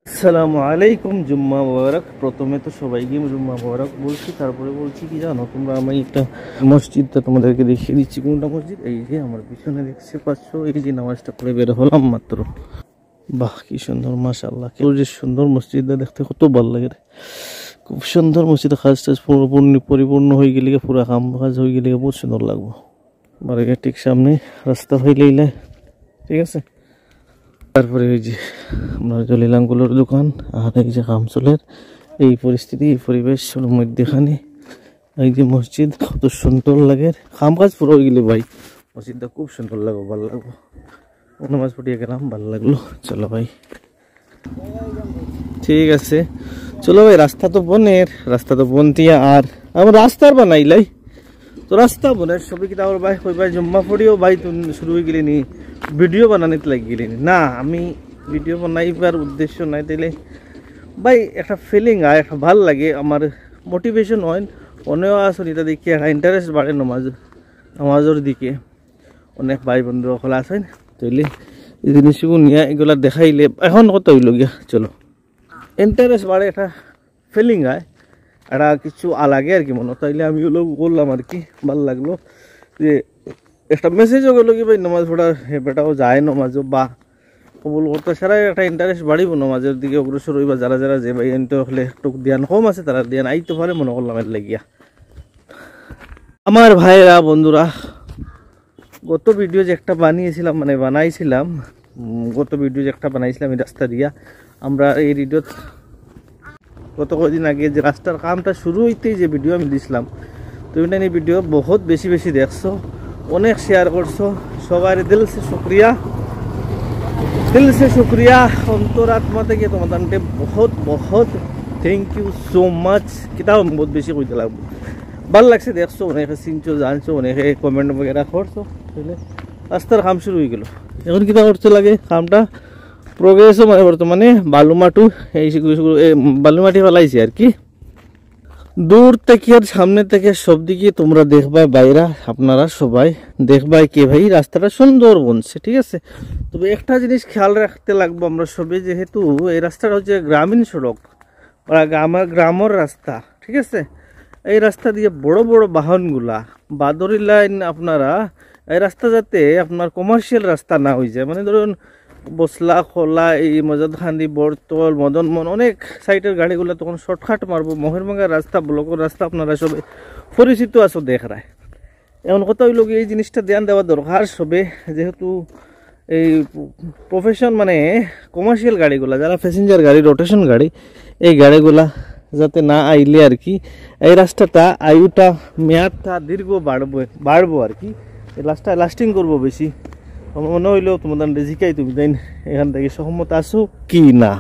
আসসালামু আলাইকুম, জুম্মা মুবারক। প্রথমে তো সবাইকে জুম্মা মুবারক বলছি, তারপরে বলছি কি জানো তোমরা, আমি একটা মসজিদটা তোমাদেরকে দেখিয়ে দিচ্ছি। কোনটা মসজিদ? এই যে আমার পিছনে দেখতে পাচ্ছ, এই যে নামাজটা পড়ে বের হলাম মাত্র। বাহ কি সুন্দর, মাশাআল্লাহ। কেউ যে সুন্দর মসজিদটা দেখতে কত ভালো লাগে, খুব সুন্দর মসজিদ। কাজ টাজ পরিপূর্ণ হয়ে গেলে, পুরো কাম কাজ হয়ে গেলে বহুত সুন্দর লাগবো। বাড়ির ঠিক সামনে রাস্তা হইলে, ঠিক আছে। তারপরে ওই যে আপনার জলিলাঙ্গুলোর দোকান, আর এই যে কামচলের এই পরিস্থিতি, এই পরিবেশ মধ্যেখানে এই যে মসজিদ, কত সুন্দর লাগে। কাম কাজ পুরো হয়ে গেলে ভাই মসজিদটা খুব সুন্দর লাগবে, ভালো লাগবো। নামাজ পড়িয়ে গেলাম, ভালো লাগলো। চলো ভাই, ঠিক আছে, চলো ভাই। রাস্তা তো বনতিয়া, আর আমার রাস্তার বানাইলাই তো রাস্তা বনের সবই কি তার ভাই কই ভাই জম্মা পড়িও ভাই তুমি শুরু হয়ে গেলি নি ভিডিও বানানিতে লাগি গেলি না। আমি ভিডিও বানাইবার উদ্দেশ্য নাই, তাইলে ভাই একটা ফিলিং আয়, একটা ভাল লাগে, আমার মোটিভেশন হয়। অনেক আসুন এটা দেখি একটা ইন্টারেস্ট বাড়ে নামাজের দিকে। অনেক ভাই বন্ধু সকল আসেন, তাইলে এই জিনিসগুলো নিয়ে এগুলা দেখাইলে এখন কত হইল গিয়া, চলো ইন্টারেস্ট বাড়ে, একটা ফিলিং আয়, একটা কিছু আলাগে আর কি মনে। তাইলে আমি ওগুলো বললাম আর কি, ভালো লাগলো যে একটা মেসেজও গেলো কি ভাই নামাজ পড়ার বেটাও যায় নমাজও, বা কবুল করতে সারাই একটা ইন্টারেস্ট বাড়িব নমাজের দিকে অগ্রসর হইবা। যারা যারা যে ভাই এনতে হলে একটু ধ্যান কম আছে, তারা ধ্যান আইতে পারে মনে করলাম এর লাগিয়া। আমার ভাইরা বন্ধুরা, গত ভিডিও যে একটা বানাইছিলাম এই রাস্তা দিয়া, আমরা এই ভিডিও গত কদিন আগে যে রাস্তার কামটা শুরু হইতেই যে ভিডিও আমি দিছিলাম, তুমি এই ভিডিও বহুত বেশি দেখছো, অনেক শেয়ার করছো। সবার দিল সে শুক্রিয়া, অন্তরাত্মা থেকে তোমাদের বহুত থ্যাংক ইউ সো মাচ। কিতাব বহুত বেশি কইতে লাগবো, ভাল লাগছে, দেখছো, অনেকে চিনছো জানছো, অনেকে কমেন্ট বগেরা করছো। তাহলে রাস্তার কাম শুরু হয়ে গেল। এখন কিতা করতে লাগে, কামটা প্রোগ্রেসও মানে বর্তমানে বালুমাটি ফেলাইছে আর কি। দূর থেকে আর সামনে থেকে সব দিকে তোমরা দেখবাই, বাইরা আপনারা সবাই দেখবাই কে ভাই রাস্তাটা সুন্দর বনছে, ঠিক আছে। তবে একটা জিনিস খেয়াল রাখতে লাগবো আমরা সবাই, যেহেতু এই রাস্তাটা হচ্ছে গ্রামীণ সড়ক, গ্রামের রাস্তা, ঠিক আছে। এই রাস্তা দিয়ে বড় বড় বাহনগুলা বাদরি লাইন, আপনারা এই রাস্তা যাতে আপনার কমার্শিয়াল রাস্তা না হয়ে যায়, মানে ধরুন বসলা খোলা, এই মজাদখান্দি, বরতল, মদনমোহন, অনেক সাইডের গাড়িগুলো তখন শর্টকাট মারবো। মহেরভাঙ্গা রাস্তা, ব্লকের রাস্তা আপনারা সবে পরিচিত আছো দেখ রায়। এমন কথা হইল এই জিনিসটা ধ্যান দেওয়া দরকার সবে, যেহেতু এই প্রফেশন মানে কমার্শিয়াল গাড়িগুলা, যারা প্যাসেঞ্জার গাড়ি, রোটেশন গাড়ি, এই গাড়িগুলা যাতে না আইলে আর কি এই রাস্তাটা আয়ুটা মেয়াদটা দীর্ঘ বাড়বো আর কি, এই লাস্টিং করবো বেশি। আমার মনে হইলেও তোমাদের জিকাই তুমি তাই এখান থেকে সহমত আসো কি না।